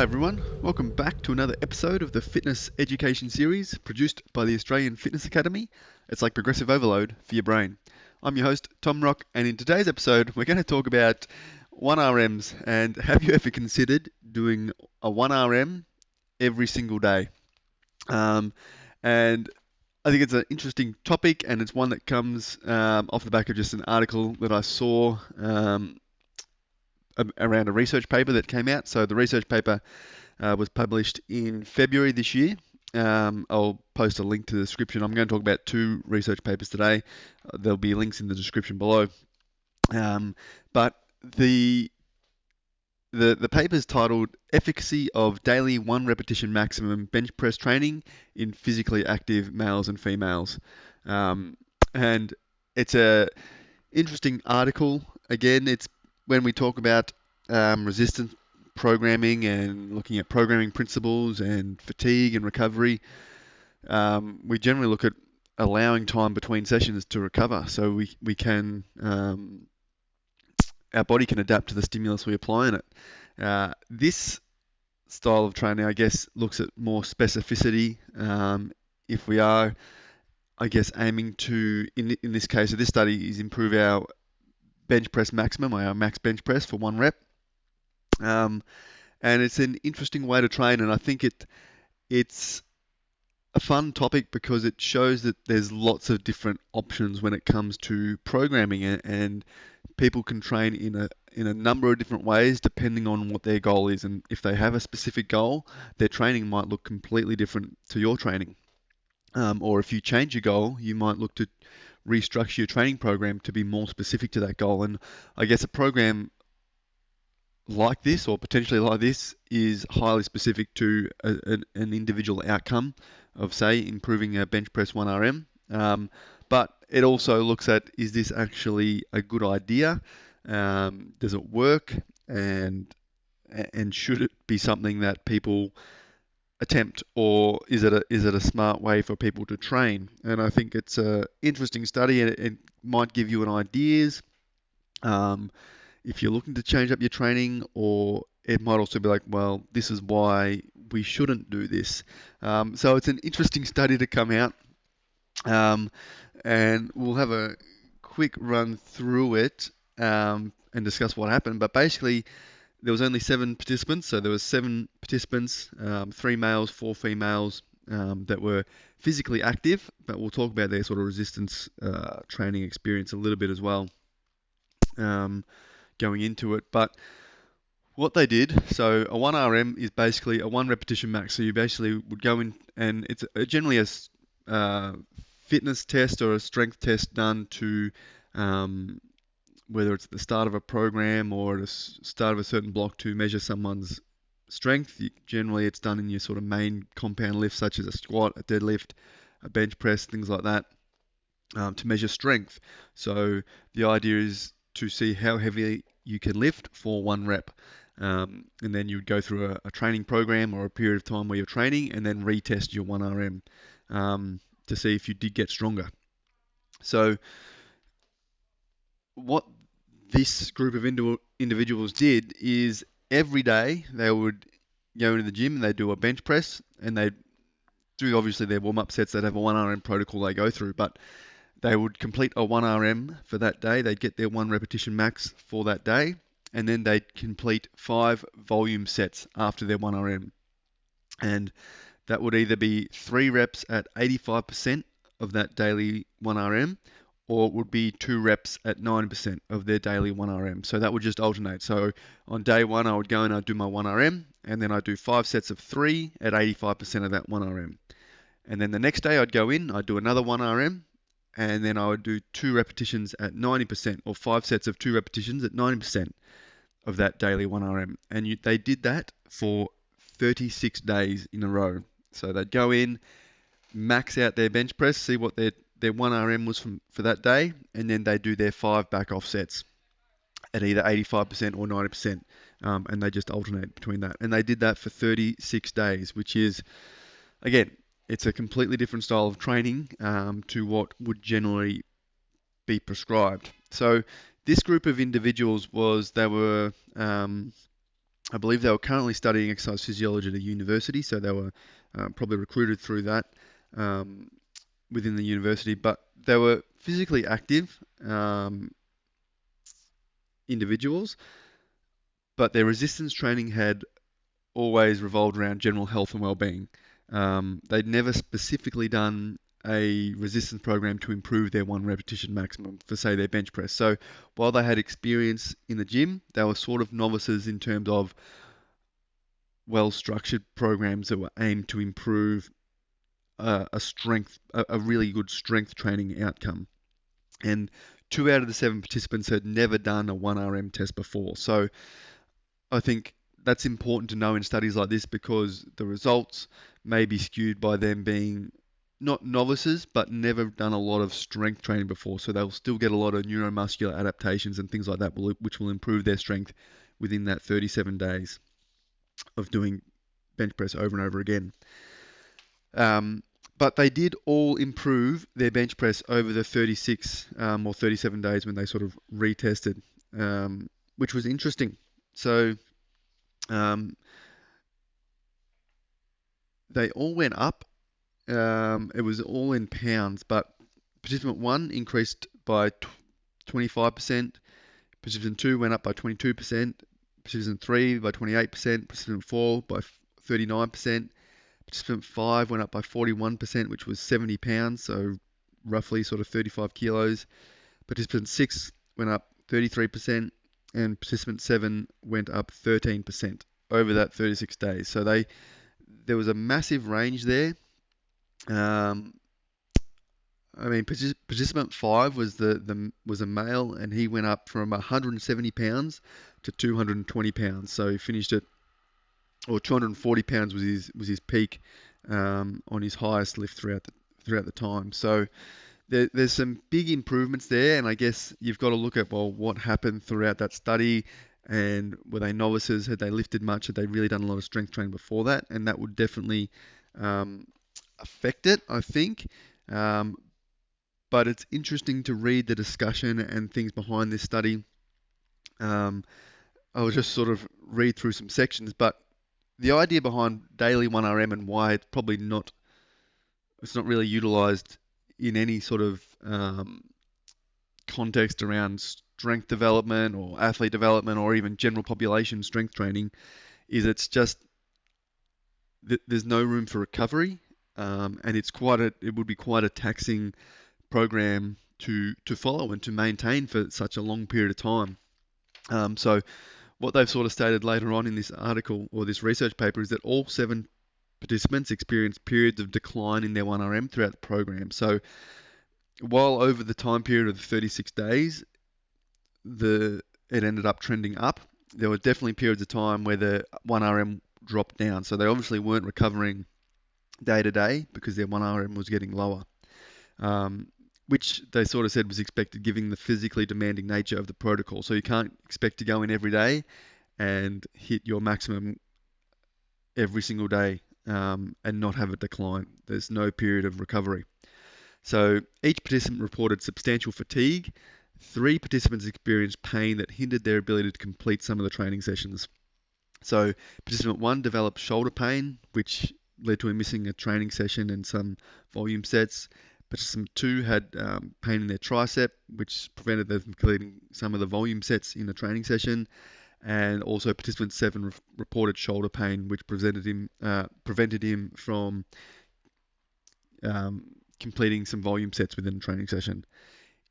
Hi everyone, welcome back to another episode of the Fitness Education Series produced by the Australian Fitness Academy. It's like progressive overload for your brain. I'm your host, Tom Rock, and in today's episode, we're going to talk about 1RMs. And have you ever considered doing a 1RM every single day? Um, and I think it's an interesting topic, and it's one that comes off the back of just an article that I saw around a research paper that came out. So the research paper was published in February this year. I'll post a link to the description. I'm going to talk about two research papers today. There'll be links in the description below. But the paper is titled "Efficacy of Daily One Repetition Maximum Bench Press Training in Physically Active Males and Females," and it's a interesting article. Again, it's when we talk about resistance programming and looking at programming principles and fatigue and recovery, we generally look at allowing time between sessions to recover, so we can our body can adapt to the stimulus we apply in it. This style of training, I guess, looks at more specificity. If we are, I guess, aiming to, in this case of this study, is improve our bench press maximum, or our max bench press for 1 rep. And it's an interesting way to train, and I think it's a fun topic because it shows that there's lots of different options when it comes to programming, and people can train in a number of different ways depending on what their goal is. And if they have a specific goal, their training might look completely different to your training. Or if you change your goal, you might look to restructure your training program to be more specific to that goal. And I guess a program like this, or potentially like this, is highly specific to an individual outcome of, say, improving a bench press 1RM. But it also looks at, is this actually a good idea? Does it work? And should it be something that people attempt, or is it a smart way for people to train? And I think it's an interesting study, and it might give you an ideas. If you're looking to change up your training, or it might also be like, well, this is why we shouldn't do this. So it's an interesting study to come out, and we'll have a quick run through it and discuss what happened. But basically, there was only 7 participants, so there was 7 participants, 3 males, 4 females, that were physically active. But we'll talk about their sort of resistance training experience a little bit as well. Going into it. But what they did, so a 1RM is basically a 1 repetition max. So you basically would go in, and it's generally a fitness test or a strength test done to whether it's at the start of a program or at the start of a certain block to measure someone's strength. Generally, it's done in your sort of main compound lifts, such as a squat, a deadlift, a bench press, things like that, to measure strength. So the idea is to see how heavy you can lift for 1 rep. And then you would go through a training program or a period of time where you're training, and then retest your 1RM to see if you did get stronger. So what this group of individuals did is every day they would go into the gym and they'd do a bench press, and they'd do obviously their warm-up sets. They'd have a 1RM protocol they go through, but they would complete a 1RM for that day. They'd get their 1 repetition max for that day, and then they'd complete 5 volume sets after their 1RM. And that would either be 3 reps at 85% of that daily 1RM, or it would be 2 reps at 9% of their daily 1RM. So that would just alternate. So on day 1, I would go and I'd do my 1RM, and then I'd do 5 sets of 3 at 85% of that 1RM. And then the next day I'd go in, I'd do another 1RM, and then I would do 2 repetitions at 90%, or 5 sets of 2 repetitions at 90% of that daily 1RM. And they did that for 36 days in a row. So they'd go in, max out their bench press, see what their 1RM was for that day, and then they'd do their 5 back off sets at either 85% or 90%, and they just alternate between that. And they did that for 36 days, which is, again, it's a completely different style of training to what would generally be prescribed. So this group of individuals they were I believe they were currently studying exercise physiology at a university, so they were probably recruited through that um, within the university. But they were physically active individuals, but their resistance training had always revolved around general health and well-being. They'd never specifically done a resistance program to improve their one repetition maximum for, say, their bench press. So while they had experience in the gym, they were sort of novices in terms of well-structured programs that were aimed to improve a really good strength training outcome. And 2 out of the 7 participants had never done a 1RM test before. So I think that's important to know in studies like this because the results may be skewed by them being not novices, but never done a lot of strength training before. So they'll still get a lot of neuromuscular adaptations and things like that, which will improve their strength within that 37 days of doing bench press over and over again. But they did all improve their bench press over the 36 or 37 days when they sort of retested, which was interesting. So they all went up. It was all in pounds, but participant 1 increased by 25%, participant 2 went up by 22%, participant 3 by 28%, participant 4 by 39%, participant 5 went up by 41%, which was 70 pounds, so roughly sort of 35 kilos. Participant 6 went up 33%, and participant 7 went up 13% over that 36 days. So there was a massive range there. I mean, participant 5 was was a male, and he went up from 170 pounds to 220 pounds. So he finished at, or 240 pounds was his peak on his highest lift throughout the time. So there's some big improvements there, and I guess you've got to look at, well, what happened throughout that study, and were they novices? Had they lifted much? Had they really done a lot of strength training before that? And that would definitely affect it, I think. But it's interesting to read the discussion and things behind this study. I'll just sort of read through some sections, but the idea behind daily 1RM and why it's probably not really utilized in any sort of context around strength development or athlete development or even general population strength training is it's just there's no room for recovery, and it would be quite a taxing program to follow and to maintain for such a long period of time. So what they've sort of stated later on in this article or this research paper is that all 7 participants experienced periods of decline in their 1RM throughout the program. So while over the time period of the 36 days, it ended up trending up, there were definitely periods of time where the 1RM dropped down. So they obviously weren't recovering day to day because their 1RM was getting lower, which they sort of said was expected given the physically demanding nature of the protocol. So you can't expect to go in every day and hit your maximum every single day and not have a decline. There's no period of recovery. So each participant reported substantial fatigue. 3 participants experienced pain that hindered their ability to complete some of the training sessions. So participant 1 developed shoulder pain, which led to him missing a training session and some volume sets. Participant 2 had pain in their tricep, which prevented them from completing some of the volume sets in the training session. And also participant 7 reported shoulder pain, which prevented him from completing some volume sets within a training session.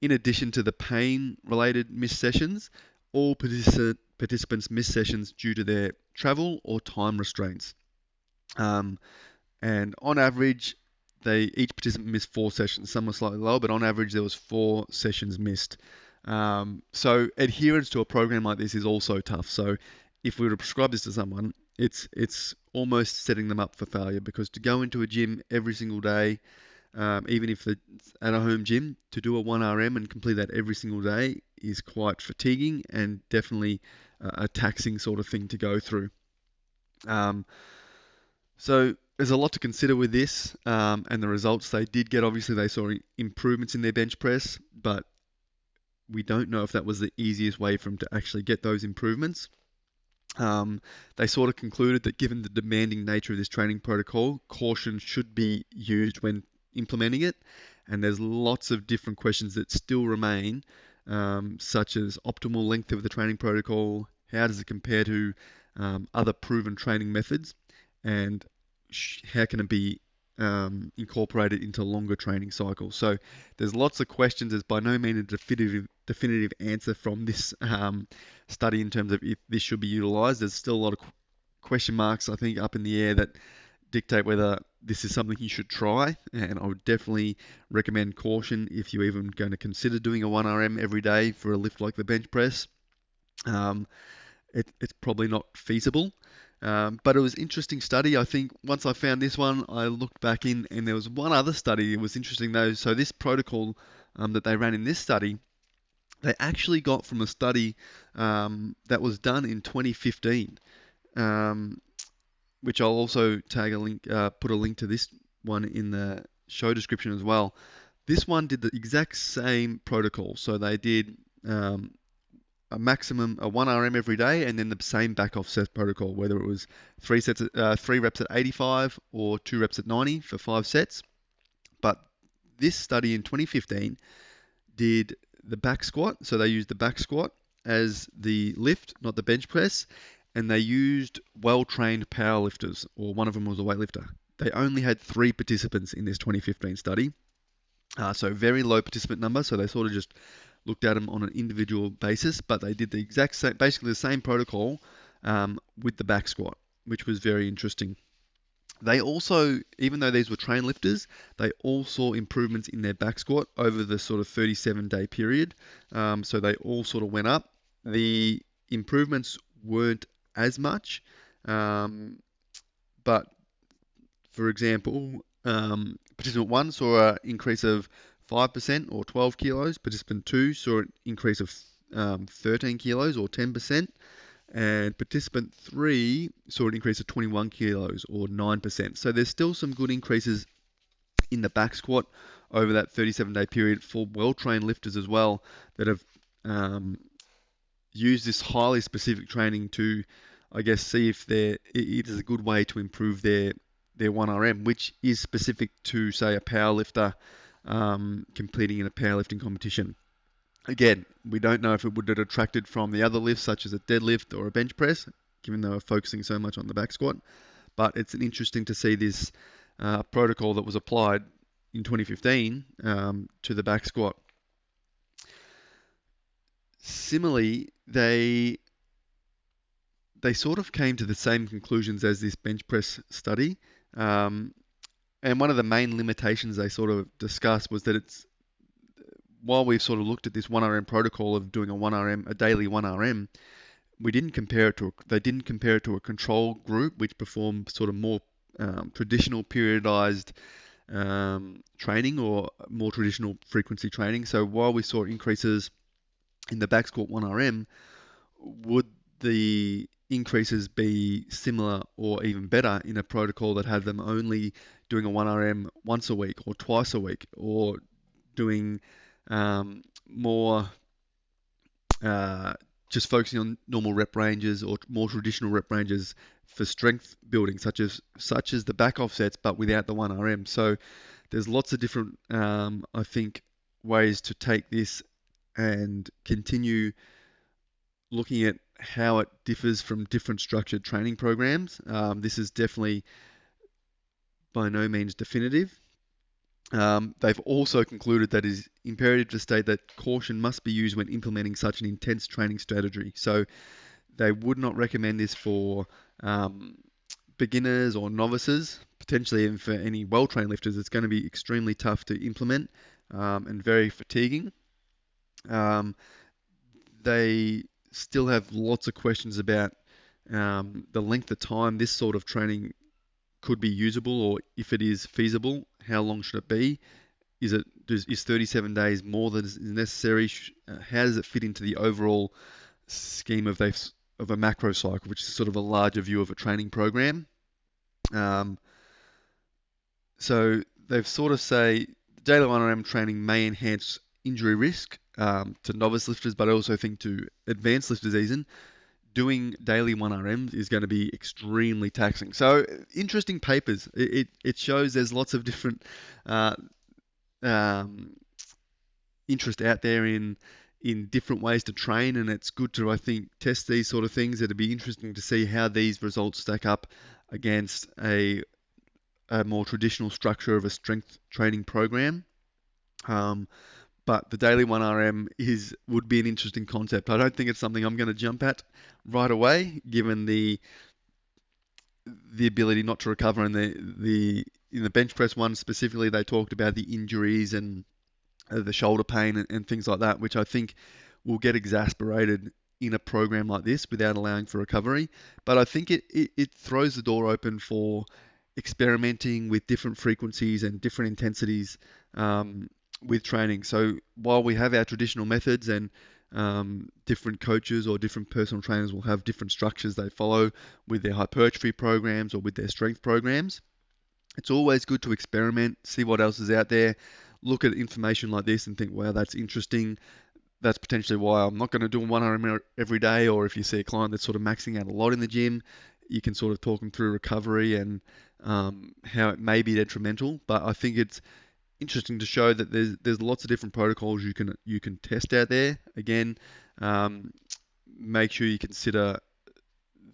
In addition to the pain-related missed sessions, all participants missed sessions due to their travel or time restraints. And on average, each participant missed 4 sessions. Some were slightly lower, but on average there was 4 sessions missed. So adherence to a program like this is also tough. So if we were to prescribe this to someone, it's almost setting them up for failure, because to go into a gym every single day, even if it's at a home gym, to do a 1RM and complete that every single day is quite fatiguing and definitely a taxing sort of thing to go through. So there's a lot to consider with this, and the results they did get. Obviously, they saw improvements in their bench press, but we don't know if that was the easiest way for them to actually get those improvements. They sort of concluded that given the demanding nature of this training protocol, caution should be used when implementing it. And there's lots of different questions that still remain, such as optimal length of the training protocol, how does it compare to other proven training methods, and how can it be incorporated into longer training cycles. So there's lots of questions. There's by no means a definitive answer from this study in terms of if this should be utilized. There's still a lot of question marks, I think, up in the air that dictate whether this is something you should try. And I would definitely recommend caution if you're even going to consider doing a 1RM every day for a lift like the bench press. It's probably not feasible. But it was an interesting study. I think once I found this one, I looked back in, and there was one other study. It was interesting though. So this protocol that they ran in this study, they actually got from a study that was done in 2015, which I'll also tag a link, put a link to this one in the show description as well. This one did the exact same protocol. So they did a maximum, a 1RM every day, and then the same back off set protocol, whether it was 3 reps at 85 or 2 reps at 90 for 5 sets. But this study in 2015 did the back squat, so they used the back squat as the lift, not the bench press, and they used well-trained powerlifters, or one of them was a weightlifter. They only had 3 participants in this 2015 study, so very low participant number, so they sort of just looked at them on an individual basis, but they did the exact same, basically the same protocol with the back squat, which was very interesting. They also, even though these were train lifters, they all saw improvements in their back squat over the sort of 37-day period. So they all sort of went up. The improvements weren't as much, but for example, participant 1 saw an increase of 5% or 12 kilos. Participant 2 saw an increase of 13 kilos or 10%. And participant 3 saw an increase of 21 kilos or 9%. So there's still some good increases in the back squat over that 37-day period for well-trained lifters as well that have used this highly specific training to, I guess, see if it is a good way to improve their 1RM, which is specific to, say, a powerlifter competing in a powerlifting competition. Again, we don't know if it would have detracted from the other lifts, such as a deadlift or a bench press, given they were focusing so much on the back squat. But it's interesting to see this protocol that was applied in 2015 to the back squat. Similarly, they sort of came to the same conclusions as this bench press study. And one of the main limitations they sort of discussed was that while we've sort of looked at this 1RM protocol of doing a daily 1RM, they didn't compare it to a control group which performed sort of more traditional periodized training or more traditional frequency training. So while we saw increases in the back squat 1RM, would the increases be similar or even better in a protocol that had them only doing a 1RM once a week or twice a week, or doing more just focusing on normal rep ranges or more traditional rep ranges for strength building, such as the back offsets, but without the 1RM. So there's lots of different, I think, ways to take this and continue looking at how it differs from different structured training programs. This is definitely by no means definitive. They've also concluded that it is imperative to state that caution must be used when implementing such an intense training strategy. So they would not recommend this for beginners or novices. Potentially even for any well-trained lifters, it's going to be extremely tough to implement and very fatiguing. They still have lots of questions about the length of time this sort of training could be usable, or if it is feasible, how long should it be? Is 37 days more than is necessary? How does it fit into the overall scheme of a macro cycle, which is sort of a larger view of a training program? So they've sort of say daily 1RM training may enhance injury risk to novice lifters, but I also think to advanced lifters even, doing daily 1RMs is going to be extremely taxing. So interesting papers. It shows there's lots of different uh, um, interest out there in different ways to train, and it's good to, I think, test these sort of things. It'd be interesting to see how these results stack up against a more traditional structure of a strength training program. Um, but the daily 1RM would be an interesting concept. I don't think it's something I'm going to jump at right away, given the ability not to recover. And the in the bench press one specifically, they talked about the injuries and the shoulder pain and things like that, which I think will get exasperated in a program like this without allowing for recovery. But I think it throws the door open for experimenting with different frequencies and different intensities with training. So while we have our traditional methods and different coaches or different personal trainers will have different structures they follow with their hypertrophy programs or with their strength programs, it's always good to experiment, see what else is out there, look at information like this and think, wow, that's interesting. That's potentially why I'm not going to do 1RM every day. Or if you see a client that's sort of maxing out a lot in the gym, you can sort of talk them through recovery and how it may be detrimental. But I think it's interesting to show that there's lots of different protocols you can test out there. Again, um, make sure you consider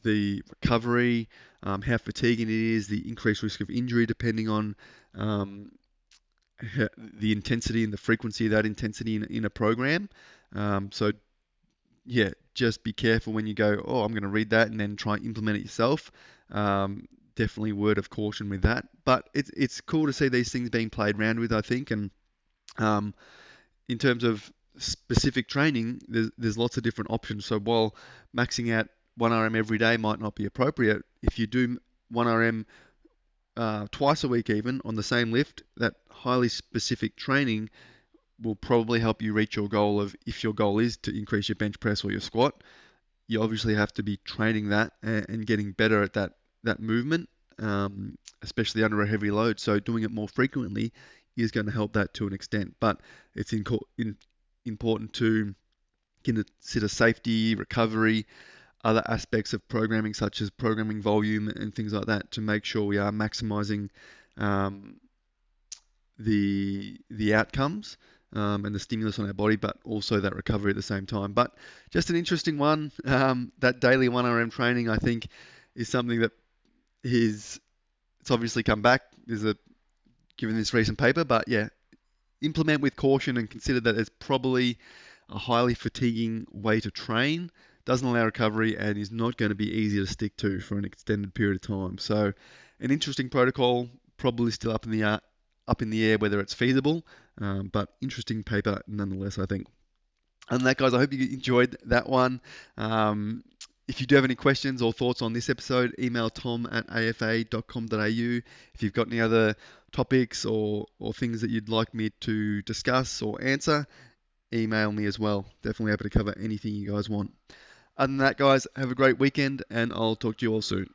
the recovery, how fatiguing it is, the increased risk of injury depending on um, the intensity and the frequency of that intensity in a program. So yeah, just be careful when you go, oh, I'm going to read that and then try and implement it yourself. Definitely word of caution with that. But it's cool to see these things being played around with, I think. And um, in terms of specific training, there's lots of different options. So while maxing out 1RM every day might not be appropriate, if you do 1RM twice a week even on the same lift, that highly specific training will probably help you reach your goal of, if your goal is to increase your bench press or your squat, you obviously have to be training that and getting better at that movement, especially under a heavy load. So doing it more frequently is going to help that to an extent. But it's important to consider safety, recovery, other aspects of programming, such as programming volume and things like that, to make sure we are maximizing um, the outcomes and the stimulus on our body, but also that recovery at the same time. But just an interesting one. That daily 1RM training, I think, is something that it's obviously come back. Given this recent paper, but yeah, implement with caution and consider that it's probably a highly fatiguing way to train, doesn't allow recovery, and is not going to be easy to stick to for an extended period of time. So, an interesting protocol, probably still up in the air whether it's feasible, but interesting paper nonetheless, I think. And that, guys, I hope you enjoyed that one. If you do have any questions or thoughts on this episode, email tom@afa.com.au. If you've got any other topics or things that you'd like me to discuss or answer, email me as well. Definitely happy to cover anything you guys want. Other than that, guys, have a great weekend, and I'll talk to you all soon.